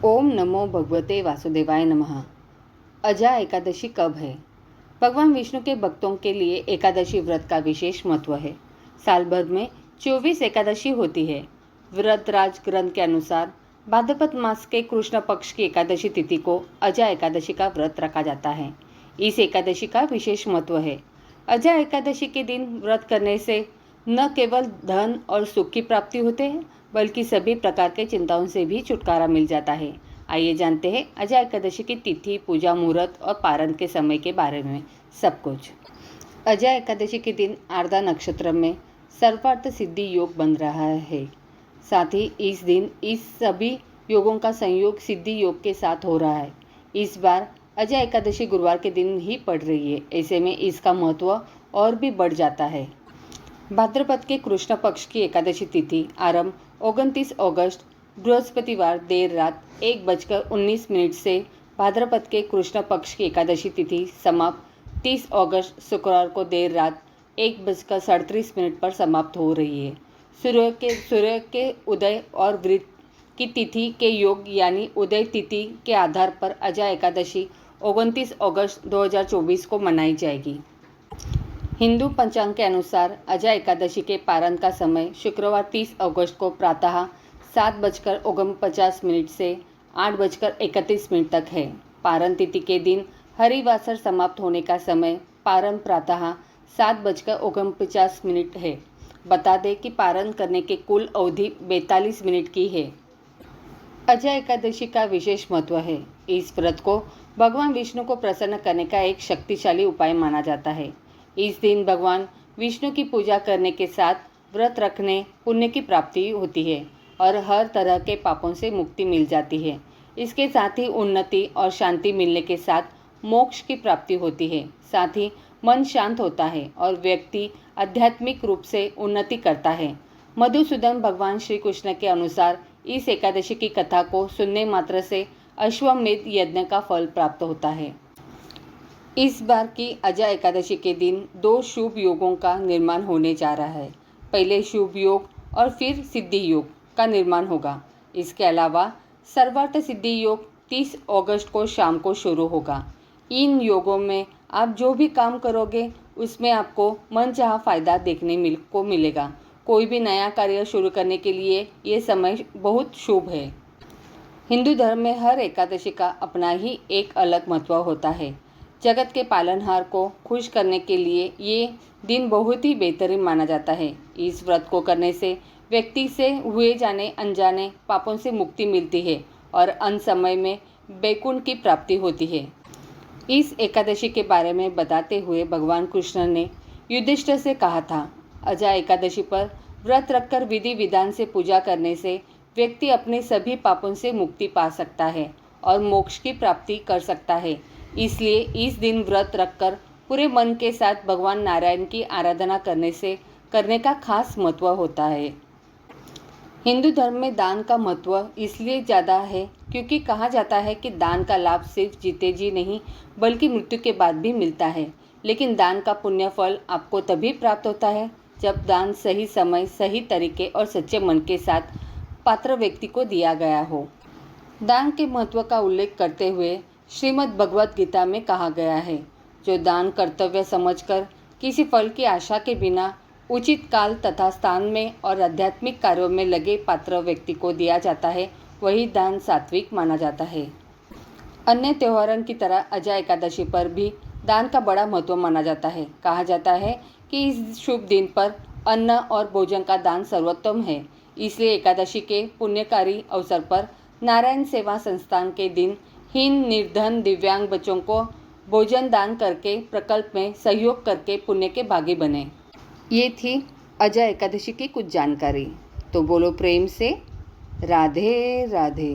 ओम नमो भगवते वासुदेवाय नमः। अजा एकादशी कब है? भगवान विष्णु के भक्तों के लिए एकादशी व्रत का विशेष महत्व है। साल भर में 24 एकादशी होती है। व्रत राज ग्रंथ के अनुसार भाद्रपद मास के कृष्ण पक्ष की एकादशी तिथि को अजा एकादशी का व्रत रखा जाता है। इस एकादशी का विशेष महत्व है। अजा एकादशी के दिन व्रत करने से न केवल धन और सुख की प्राप्ति होते हैं, बल्कि सभी प्रकार के चिंताओं से भी छुटकारा मिल जाता है। आइए जानते हैं अजा एकादशी की तिथि, पूजा, मुहूर्त और पारण के समय के बारे में सब कुछ। अजा एकादशी के दिन आर्द्रा नक्षत्र में सर्वार्थ सिद्धि योग बन रहा है। साथ ही इस दिन इस सभी योगों का संयोग सिद्धि योग के साथ हो रहा है। इस बार अजा एकादशी गुरुवार के दिन ही पड़ रही है। ऐसे में इसका महत्व और भी बढ़ जाता है। भाद्रपद के कृष्ण पक्ष की एकादशी तिथि आरंभ 29 अगस्त बृहस्पतिवार देर रात 1:19 से, भाद्रपद के कृष्ण पक्ष की एकादशी तिथि समाप्त 30 अगस्त शुक्रवार को देर रात 1:37 पर समाप्त हो रही है। सूर्य के उदय और वृत की तिथि के योग यानी उदय तिथि के आधार पर अजा एकादशी 29 अगस्त 2024 को मनाई जाएगी। हिंदू पंचांग के अनुसार अजा एकादशी के पारण का समय शुक्रवार 30 अगस्त को प्रातः 7:49 से 8:31 तक है। पारण तिथि के दिन हरिवासर समाप्त होने का समय पारण प्रातः 7:49 है। बता दें कि पारण करने के कुल अवधि 42 मिनट की है। अजा एकादशी का विशेष महत्व है। इस व्रत को भगवान विष्णु को प्रसन्न करने का एक शक्तिशाली उपाय माना जाता है। इस दिन भगवान विष्णु की पूजा करने के साथ व्रत रखने पुण्य की प्राप्ति होती है और हर तरह के पापों से मुक्ति मिल जाती है। इसके साथ ही उन्नति और शांति मिलने के साथ मोक्ष की प्राप्ति होती है। साथ ही मन शांत होता है और व्यक्ति आध्यात्मिक रूप से उन्नति करता है। मधुसूदन भगवान श्री कृष्ण के अनुसार इस एकादशी की कथा को सुनने मात्र से अश्वमेध यज्ञ का फल प्राप्त होता है। इस बार की अजा एकादशी के दिन 2 शुभ योगों का निर्माण होने जा रहा है। पहले शुभ योग और फिर सिद्धि योग का निर्माण होगा। इसके अलावा सर्वार्थ सिद्धि योग 30 अगस्त को शाम को शुरू होगा। इन योगों में आप जो भी काम करोगे उसमें आपको मनचाहा फायदा देखने को मिलेगा। कोई भी नया कार्य शुरू करने के लिए ये समय बहुत शुभ है। हिंदू धर्म में हर एकादशी का अपना ही एक अलग महत्व होता है। जगत के पालनहार को खुश करने के लिए ये दिन बहुत ही बेहतरीन माना जाता है। इस व्रत को करने से व्यक्ति से हुए जाने अनजाने पापों से मुक्ति मिलती है और अंत समय में बैकुंठ की प्राप्ति होती है। इस एकादशी के बारे में बताते हुए भगवान कृष्ण ने युधिष्ठिर से कहा था, अजा एकादशी पर व्रत रखकर विधि विधान से पूजा करने से व्यक्ति अपने सभी पापों से मुक्ति पा सकता है और मोक्ष की प्राप्ति कर सकता है। इसलिए इस दिन व्रत रखकर पूरे मन के साथ भगवान नारायण की आराधना करने का खास महत्व होता है। हिंदू धर्म में दान का महत्व इसलिए ज़्यादा है क्योंकि कहा जाता है कि दान का लाभ सिर्फ जीते जी नहीं बल्कि मृत्यु के बाद भी मिलता है। लेकिन दान का पुण्य फल आपको तभी प्राप्त होता है जब दान सही समय, सही तरीके और सच्चे मन के साथ पात्र व्यक्ति को दिया गया हो। दान के महत्व का उल्लेख करते हुए श्रीमद् भगवत गीता में कहा गया है, जो दान कर्तव्य समझकर किसी फल की आशा के बिना उचित काल तथा स्थान में और आध्यात्मिक कार्यों में लगे पात्र व्यक्ति को दिया जाता है, वही दान सात्विक माना जाता है। अन्य त्योहारों की तरह अजा एकादशी पर भी दान का बड़ा महत्व माना जाता है। कहा जाता है कि इस शुभ दिन पर अन्न और भोजन का दान सर्वोत्तम है। इसलिए एकादशी के पुण्यकारी अवसर पर नारायण सेवा संस्थान के दिन हीन, निर्धन, दिव्यांग बच्चों को भोजन दान करके प्रकल्प में सहयोग करके पुण्य के भागी बने। ये थी अजा एकादशी की कुछ जानकारी। तो बोलो प्रेम से राधे राधे।